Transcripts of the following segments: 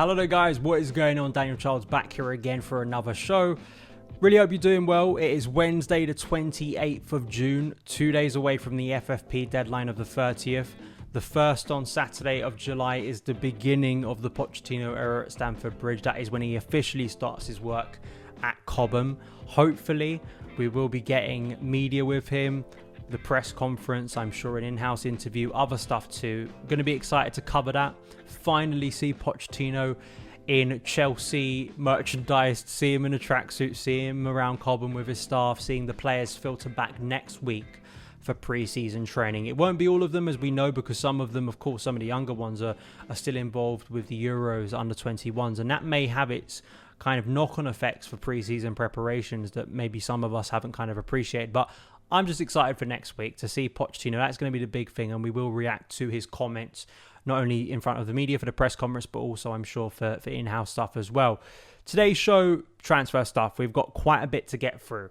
Hello there guys, what is going on? Daniel Childs back here again for another show. Really hope you're doing well. It is Wednesday the 28th of June, 2 days away from the FFP deadline of the 30th. The first on Saturday of July is the beginning of the Pochettino era at Stamford Bridge. That is when he officially starts his work at Cobham. Hopefully we will be getting media with him, the press conference, I'm sure an in-house interview, other stuff too. Going to be excited to cover that. Finally see Pochettino in Chelsea merchandise, see him in a tracksuit, see him around Cobham with his staff, seeing the players filter back next week for pre-season training. It won't be all of them, as we know, because some of them, of course, some of the younger ones are still involved with the Euros under 21s, and that may have its kind of knock-on effects for pre-season preparations that maybe some of us haven't kind of appreciated. But I'm just excited for next week to see Pochettino. That's going to be the big thing, and we will react to his comments, not only in front of the media for the press conference, but also, I'm sure, for in-house stuff as well. Today's show, transfer stuff. We've got quite a bit to get through.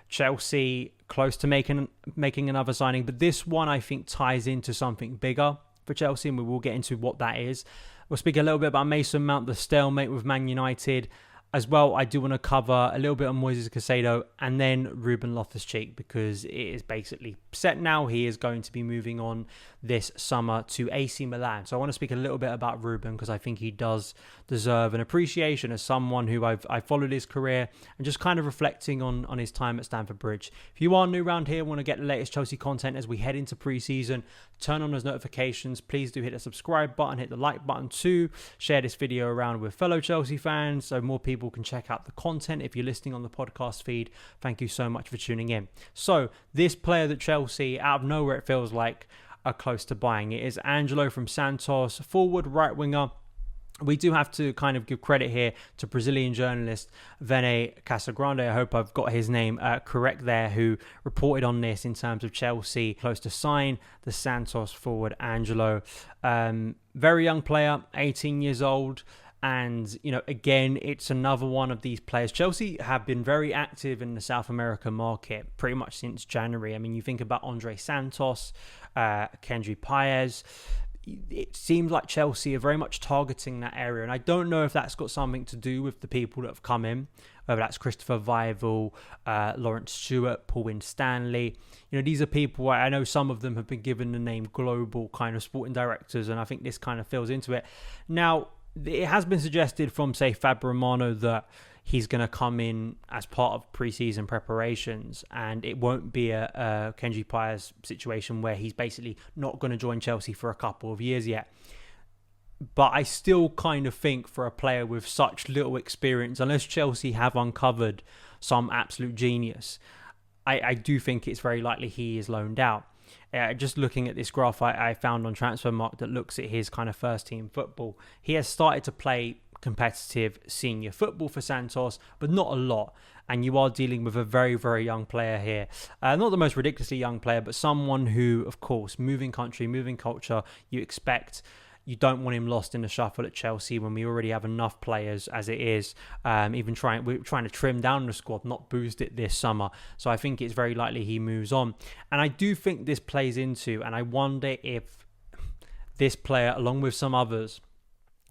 Chelsea close to making another signing, but this one I think ties into something bigger for Chelsea, and we will get into what that is. We'll speak a little bit about Mason Mount, the stalemate with Man United. As well, I do want to cover a little bit on Moises Caicedo and then Ruben Loftus-Cheek, because it is basically set now. He is going to be moving on this summer to AC Milan. So I want to speak a little bit about Ruben, because I think he does deserve an appreciation as someone who I've followed his career and just kind of reflecting on his time at Stamford Bridge. If you are new around here, want to get the latest Chelsea content as we head into pre-season, turn on those notifications. Please do hit the subscribe button, hit the like button too. Share this video around with fellow Chelsea fans so more people can check out the content. If you're listening on the podcast feed, thank you so much for tuning in. So this player that Chelsea, out of nowhere, it feels like, are close to buying. It is Angelo from Santos, forward, right winger. We do have to kind of give credit here to Brazilian journalist Vene Casagrande. I hope I've got his name correct there, who reported on this in terms of Chelsea close to sign the Santos forward Angelo. Very young player, 18 years old. And, you know, again, it's another one of these players. Chelsea have been very active in the South American market pretty much since January. I mean, you think about Andre Santos, Kendry Paez. It seems like Chelsea are very much targeting that area. And I don't know if that's got something to do with the people that have come in, whether that's Christopher Weigl, Lawrence Stewart, Paul Winstanley. You know, these are people, I know some of them have been given the name global kind of sporting directors, and I think this kind of fills into it. Now, it has been suggested from, say, Fab Romano that he's going to come in as part of pre-season preparations, and it won't be a Kendry Paez situation where he's basically not going to join Chelsea for a couple of years yet. But I still kind of think for a player with such little experience, unless Chelsea have uncovered some absolute genius, I do think it's very likely he is loaned out. Just looking at this graph I found on Transfermarkt that looks at his kind of first team football, he has started to play competitive senior football for Santos, but not a lot. And you are dealing with a very, very young player here. Not the most ridiculously young player, but someone who, of course, moving country, moving culture, you don't want him lost in the shuffle at Chelsea when we already have enough players as it is. We're trying to trim down the squad, not boost it this summer. So I think it's very likely he moves on. And I do think this plays into, and I wonder if this player, along with some others,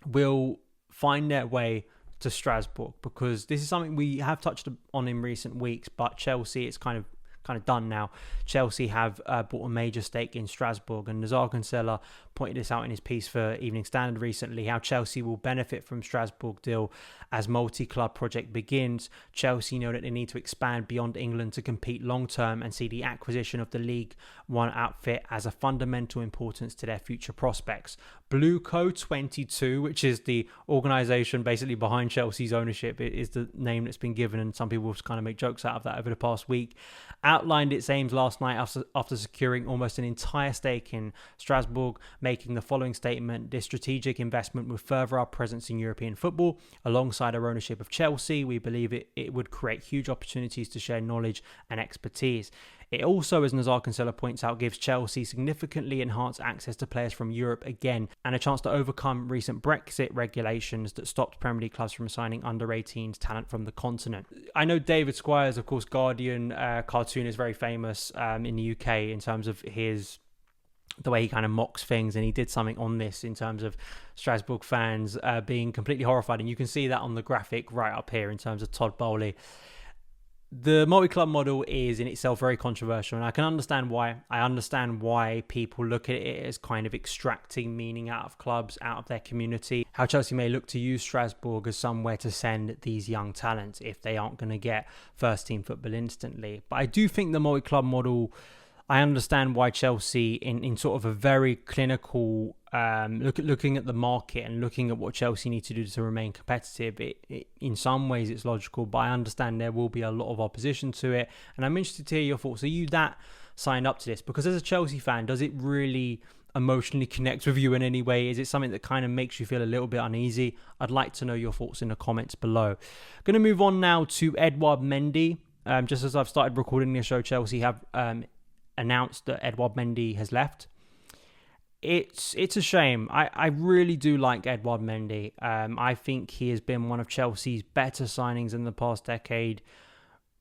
will find their way to Strasbourg, because this is something we have touched on in recent weeks, but Chelsea, it's kind of done now. Chelsea have bought a major stake in Strasbourg, and Nazar Kinsella pointed this out in his piece for Evening Standard recently, how Chelsea will benefit from Strasbourg deal as multi-club project begins. Chelsea know that they need to expand beyond England to compete long-term and see the acquisition of the League One outfit as a fundamental importance to their future prospects. Blueco 22, which is the organisation basically behind Chelsea's ownership, it is the name that's been given, and some people have kind of make jokes out of that over the past week, outlined its aims last night after securing almost an entire stake in Strasbourg, making the following statement: this strategic investment will further our presence in European football. Alongside our ownership of Chelsea, we believe it would create huge opportunities to share knowledge and expertise. It also, as Nazar Kinsella points out, gives Chelsea significantly enhanced access to players from Europe again, and a chance to overcome recent Brexit regulations that stopped Premier League clubs from signing under-18s talent from the continent. I know David Squires, of course, Guardian cartoon, is very famous in the UK in terms of his the way he kind of mocks things, and he did something on this in terms of Strasbourg fans being completely horrified, and you can see that on the graphic right up here in terms of Todd Boehly. The multi-club model is in itself very controversial, and I can understand why. I understand why people look at it as kind of extracting meaning out of clubs, out of their community. How Chelsea may look to use Strasbourg as somewhere to send these young talents if they aren't going to get first-team football instantly. But I do think the multi-club model, I understand why Chelsea, in sort of a very clinical looking at the market and looking at what Chelsea need to do to remain competitive, it in some ways it's logical, but I understand there will be a lot of opposition to it, and I'm interested to hear your thoughts. Are you that signed up to this? Because as a Chelsea fan, does it really emotionally connect with you in any way? Is it something that kind of makes you feel a little bit uneasy? I'd like to know your thoughts in the comments below. Going to move on now to Edouard Mendy. Just as I've started recording this show, Chelsea have announced that Edouard Mendy has left. It's a shame. I really do like Edouard Mendy. I think he has been one of Chelsea's better signings in the past decade.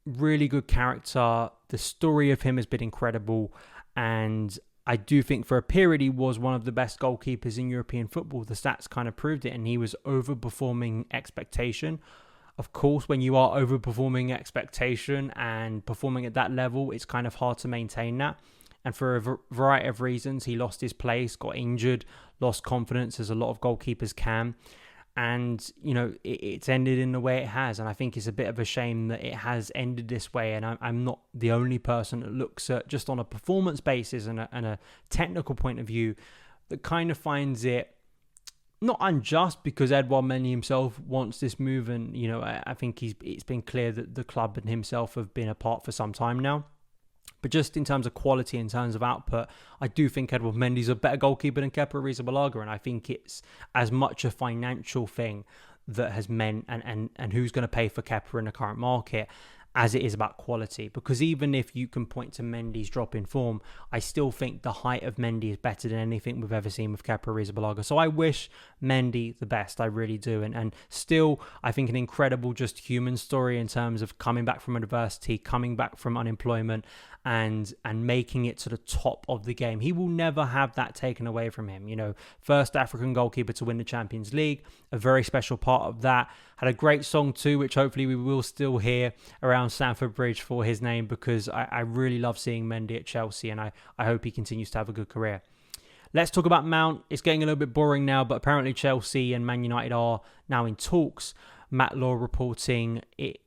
Really good character. The story of him has been incredible, and I do think for a period he was one of the best goalkeepers in European football. The stats kind of proved it, and he was overperforming expectation. Of course, when you are overperforming expectation and performing at that level, it's kind of hard to maintain that. And for a variety of reasons, he lost his place, got injured, lost confidence, as a lot of goalkeepers can. And, you know, it's ended in the way it has. And I think it's a bit of a shame that it has ended this way. And I'm not the only person that looks at just on a performance basis and a technical point of view that kind of finds it not unjust, because Edouard Mendy himself wants this move, and you know I think it's been clear that the club and himself have been apart for some time now. But just in terms of quality, in terms of output, I do think Edouard Mendy's a better goalkeeper than Kepa Arrizabalaga, and I think it's as much a financial thing that has meant and who's going to pay for Kepa in the current market as it is about quality. Because even if you can point to Mendy's drop in form, I still think the height of Mendy is better than anything we've ever seen with Kepa Arrizabalaga. So I wish Mendy the best, I really do. And still, I think an incredible just human story in terms of coming back from adversity, coming back from unemployment, and making it to the top of the game. He will never have that taken away from him. You know, first African goalkeeper to win the Champions League, a very special part of that. Had a great song too, which hopefully we will still hear around Stamford Bridge for his name, because I really love seeing Mendy at Chelsea, and I hope he continues to have a good career. Let's talk about Mount. It's getting a little bit boring now, but apparently Chelsea and Man United are now in talks. Matt Law reporting it,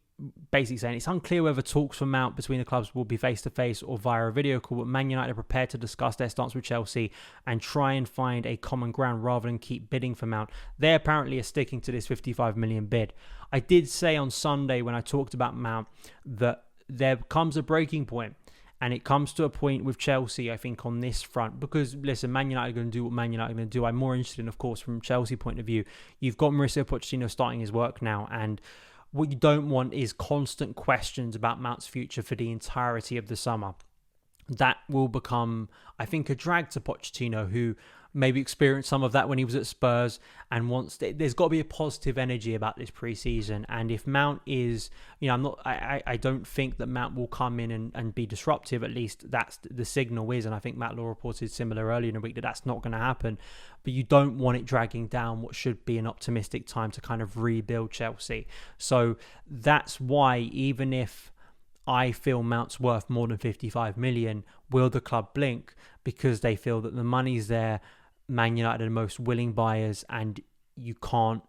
basically saying it's unclear whether talks for Mount between the clubs will be face-to-face or via a video call, but Man United are prepared to discuss their stance with Chelsea and try and find a common ground rather than keep bidding for Mount. They apparently are sticking to this 55 million bid. I did say on Sunday when I talked about Mount that there comes a breaking point, and it comes to a point with Chelsea, I think, on this front. Because, listen, Man United are going to do what Man United are going to do. I'm more interested in, of course, from Chelsea point of view. You've got Mauricio Pochettino starting his work now, and what you don't want is constant questions about Mount's future for the entirety of the summer. That will become, I think, a drag to Pochettino, who maybe experienced some of that when he was at Spurs, and there's got to be a positive energy about this pre-season. And if Mount is, you know, I don't think that Mount will come in and be disruptive. At least that's the signal is, and I think Matt Law reported similar earlier in the week that that's not going to happen. But you don't want it dragging down what should be an optimistic time to kind of rebuild Chelsea. So that's why, even if I feel Mount's worth more than 55 million, will the club blink? Because they feel that the money's there. Man United are the most willing buyers, and you don't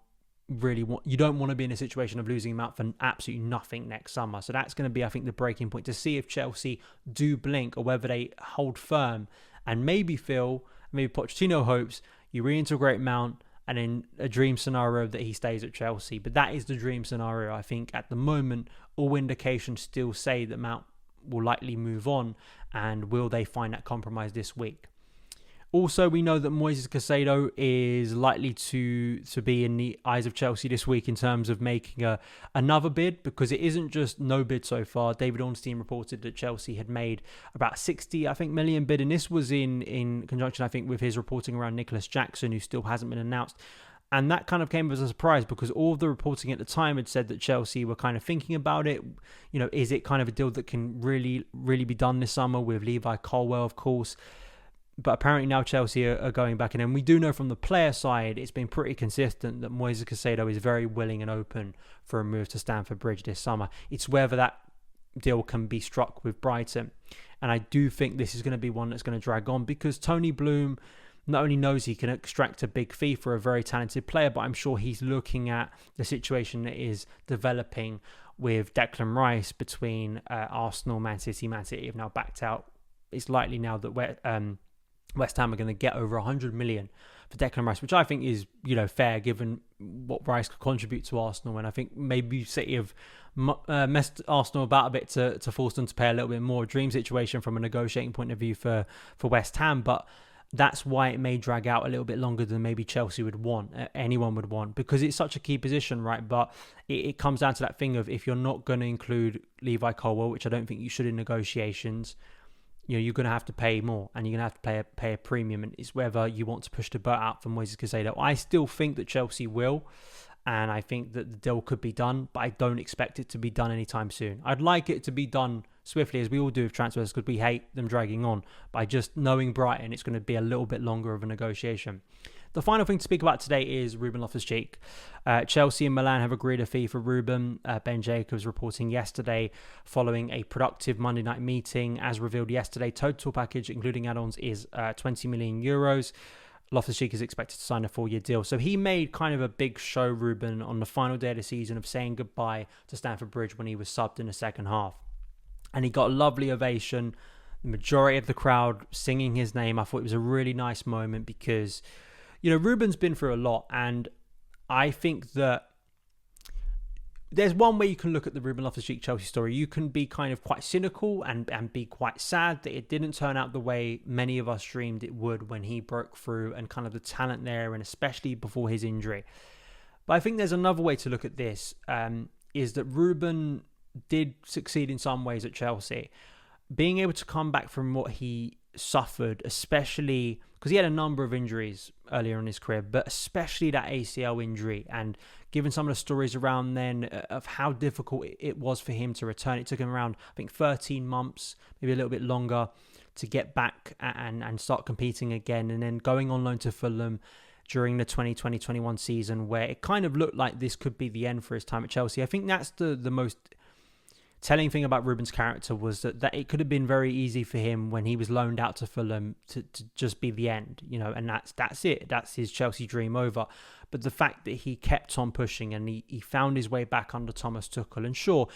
want to be in a situation of losing him out for absolutely nothing next summer. So that's going to be, I think, the breaking point to see if Chelsea do blink or whether they hold firm, and maybe Pochettino hopes you reintegrate Mount, and in a dream scenario that he stays at Chelsea. But that is the dream scenario. I think at the moment, all indications still say that Mount will likely move on, and will they find that compromise this week? Also, we know that Moises Caicedo is likely to be in the eyes of Chelsea this week in terms of making another bid, because it isn't just no bid so far. David Ornstein reported that Chelsea had made about 60, million bid, and this was in conjunction, I think, with his reporting around Nicholas Jackson, who still hasn't been announced. And that kind of came as a surprise, because all of the reporting at the time had said that Chelsea were kind of thinking about it. You know, is it kind of a deal that can really, really be done this summer with Levi Colwell, of course? But apparently now Chelsea are going back in. And we do know from the player side, it's been pretty consistent that Moises Caicedo is very willing and open for a move to Stamford Bridge this summer. It's whether that deal can be struck with Brighton. And I do think this is going to be one that's going to drag on, because Tony Bloom not only knows he can extract a big fee for a very talented player, but I'm sure he's looking at the situation that is developing with Declan Rice between Arsenal, Man City. Man City have now backed out. It's likely now that West Ham are going to get over 100 million for Declan Rice, which I think is, fair given what Rice could contribute to Arsenal. And I think maybe City have messed Arsenal about a bit to force them to pay a little bit more. Dream situation from a negotiating point of view for West Ham, but that's why it may drag out a little bit longer than maybe Chelsea would want, anyone would want, because it's such a key position, right? But it comes down to that thing of, if you're not going to include Levi Colwill, which I don't think you should in negotiations, you're going to have to pay more, and you're going to have to pay a premium, and it's whether you want to push the boat out for Moises Caicedo. I still think that Chelsea will, and I think that the deal could be done, but I don't expect it to be done anytime soon. I'd like it to be done swiftly, as we all do with transfers, because we hate them dragging on. By just knowing Brighton, it's going to be a little bit longer of a negotiation. The final thing to speak about today is Ruben Loftus-Cheek. Chelsea and Milan have agreed a fee for Ruben. Ben Jacobs reporting yesterday following a productive Monday night meeting. As revealed yesterday, total package, including add-ons, is 20 million euros. Loftus-Cheek is expected to sign a 4-year deal. So he made kind of a big show, Ruben, on the final day of the season of saying goodbye to Stamford Bridge when he was subbed in the second half. And he got a lovely ovation. The majority of the crowd singing his name. I thought it was a really nice moment because, Ruben's been through a lot. And I think that there's one way you can look at the Ruben Loftus-Cheek Chelsea story. You can be kind of quite cynical and be quite sad that it didn't turn out the way many of us dreamed it would when he broke through, and kind of the talent there, and especially before his injury. But I think there's another way to look at this, is that Ruben did succeed in some ways at Chelsea. Being able to come back from what he suffered, especially because he had a number of injuries earlier in his career, but especially that ACL injury, and given some of the stories around then of how difficult it was for him to return. It took him around, I think, 13 months, maybe a little bit longer, to get back and start competing again, and then going on loan to Fulham during the 2020-21 season, where it kind of looked like this could be the end for his time at Chelsea. I think that's the most telling thing about Ruben's character, was that it could have been very easy for him when he was loaned out to Fulham to just be the end, and that's it. That's his Chelsea dream over. But the fact that he kept on pushing, and he found his way back under Thomas Tuchel. And sure,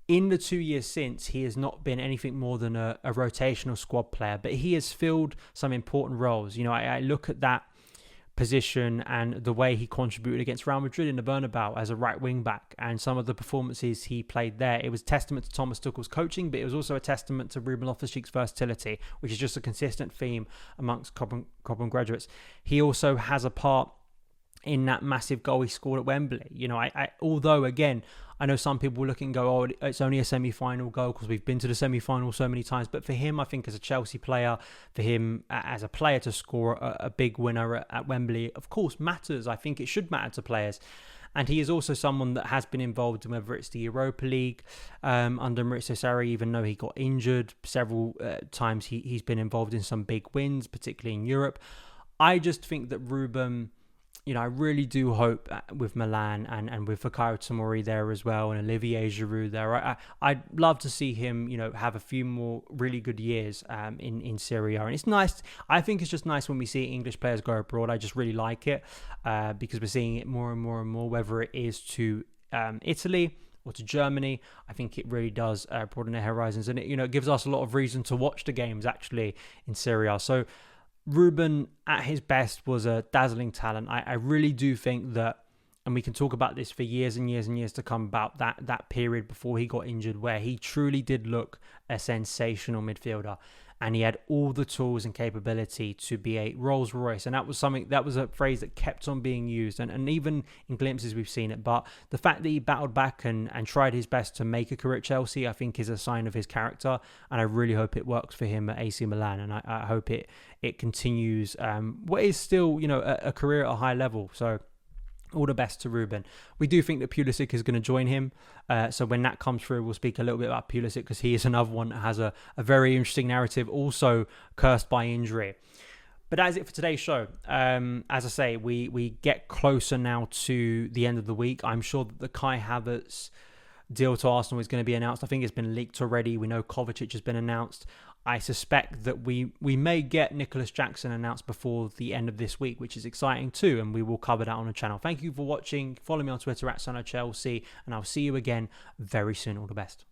in the 2 years since, he has not been anything more than a rotational squad player, but he has filled some important roles. I look at that position and the way he contributed against Real Madrid in the Bernabeu as a right wing back, and some of the performances he played there. It was testament to Thomas Tuchel's coaching, but it was also a testament to Ruben Loftus-Cheek's versatility, which is just a consistent theme amongst Cobham graduates. He also has a part in that massive goal he scored at Wembley. Although again, I know some people look and go, oh, it's only a semi-final goal because we've been to the semi-final so many times. But for him, I think as a Chelsea player, for him as a player to score a big winner at Wembley, of course, matters. I think it should matter to players. And he is also someone that has been involved in whether it's the Europa League under Maurizio Sarri, even though he got injured several times. He's been involved in some big wins, particularly in Europe. I just think that Ruben, I really do hope with Milan and with Fikayo Tomori there as well, and Olivier Giroud there, I'd love to see him, have a few more really good years in Serie A. And it's nice. I think it's just nice when we see English players go abroad. I just really like it because we're seeing it more and more and more, whether it is to Italy or to Germany. I think it really does broaden their horizons, and it gives us a lot of reason to watch the games actually in Serie A. So Ruben, at his best, was a dazzling talent. I really do think that, and we can talk about this for years and years and years to come, about that period before he got injured, where he truly did look a sensational midfielder, and he had all the tools and capability to be a Rolls Royce. And that was a phrase that kept on being used, and even in glimpses we've seen it. But the fact that he battled back and tried his best to make a career at Chelsea, I think is a sign of his character, and I really hope it works for him at AC Milan, and I hope it continues what is still a career at a high level. So All the best to Ruben. We do think that Pulisic is going to join him. So when that comes through, we'll speak a little bit about Pulisic, because he is another one that has a very interesting narrative, also cursed by injury. But that is it for today's show. As I say, we get closer now to the end of the week. I'm sure that the Kai Havertz deal to Arsenal is going to be announced. I think it's been leaked already. We know Kovacic has been announced. I suspect that we may get Nicholas Jackson announced before the end of this week, which is exciting too, and we will cover that on the channel. Thank you for watching. Follow me on Twitter at SonOfChelsea, and I'll see you again very soon. All the best.